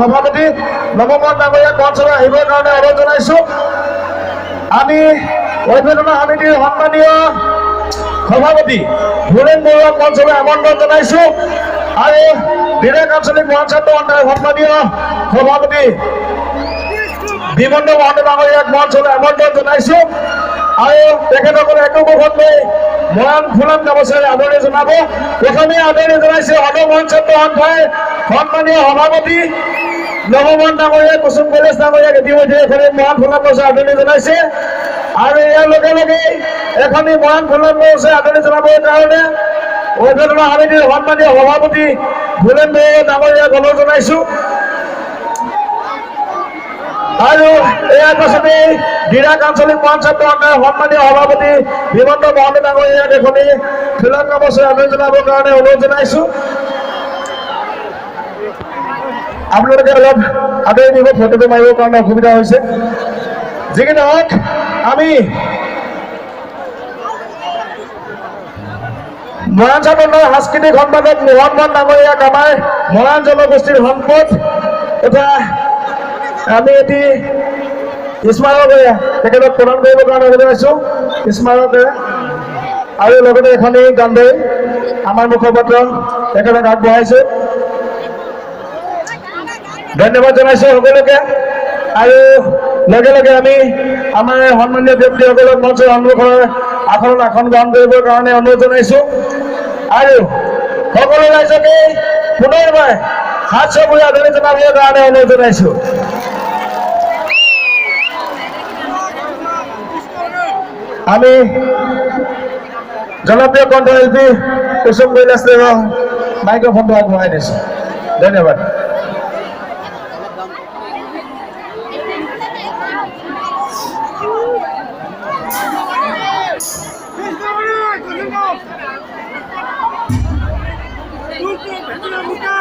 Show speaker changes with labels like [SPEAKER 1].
[SPEAKER 1] সভাপতি নৱমন ডাঙৰীয়াক মঞ্চলৈ আহিবৰ কাৰণে অনুৰোধ জনাইছো। আমি অভ্যৰ্থনা সমিতিৰ সন্মানীয় সভাপতি ভূৰেণ বৰুৱাক মঞ্চলৈ আমন্ত্ৰণ জনাইছো আৰু বিদেশ আঞ্চলিক মহান ছাত্ৰ সন্থাৰ সন্মানীয় সভাপতি বিমন্ত মহন্ত ডাঙৰীয়াক মঞ্চলৈ আমন্ত্ৰণ জনাইছো আৰু তেখেতসকলে একমুখত লৈ মৰাণ ফুলাম গামোচাৰে আদৰণি জনাব। প্ৰথমে আদৰণি জনাইছে সদৌ মহান ছাত্ৰ সন্থাৰ সন্মানীয় সভাপতি নৱমন ডাঙৰীয়া কুসুম কৈলাশ ডাঙৰীয়াক ইতিমধ্যে এখনি মৰাণ ফুলাম গামোচা আদৰণি জনাইছে আৰু ইয়াৰ লগে লগে এখনি মৰাণ ফুলাম গামোচা আদৰণি জনাবৰ কাৰণে অভ্যৰ্থনা সমিতিৰ সন্মানীয় সভাপতি ভূৰেণ বৰুৱা ডাঙৰীয়াক অনুৰোধ জনাইছো আৰু ইয়াৰ পাছতে ডিৰাক আঞ্চলিক মহান ছাত্ৰ সন্থাৰ সন্মানীয় সভাপতি বিমন্ত মহন্ত ডাঙৰীয়াক এখনি ফুলাম গামোচা আদৰণি জনাবৰ কাৰণে অনুৰোধ জনাইছো। আপোনালোকে অলপ আদৰি দিব, ফটোটো মাৰিবৰ কাৰণে অসুবিধা হৈছে। যিকি নহওক আমি মৰাণ ছাত্ৰ সন্থাৰ সাংস্কৃতিক সম্পাদক মোহন বন ডাঙৰীয়াক আমাৰ মৰাণ জনগোষ্ঠীৰ সম্পদ তথা আমি এটি স্মাৰক তেখেতক প্ৰদান কৰিবৰ কাৰণে অনুৰোধ জনাইছো। স্মাৰক আৰু লগতে এখনি গান্ধী আমাৰ মুখপাত্ৰ তেখেতক আগবঢ়াইছে। ধন্যবাদ জনাইছো সকলোকে আৰু লগে লগে আমি আমাৰ সন্মানীয় ব্যক্তিসকলক মঞ্চৰ সন্মুখৰ আসন গ্ৰহণ কৰিবৰ কাৰণে অনুৰোধ জনাইছো আৰু সকলো ৰাইজকে পুনৰবাৰ হাত চকুৰে আদৰণি জনাবৰ কাৰণে অনুৰোধ জনাইছো। আমি জনপ্ৰিয় কণ্ঠশিল্পী কুসুম কৈলাশ দেৱক মাইক্ৰফোনটো আগবঢ়াই দিছো। ধন্যবাদ।
[SPEAKER 2] Muka.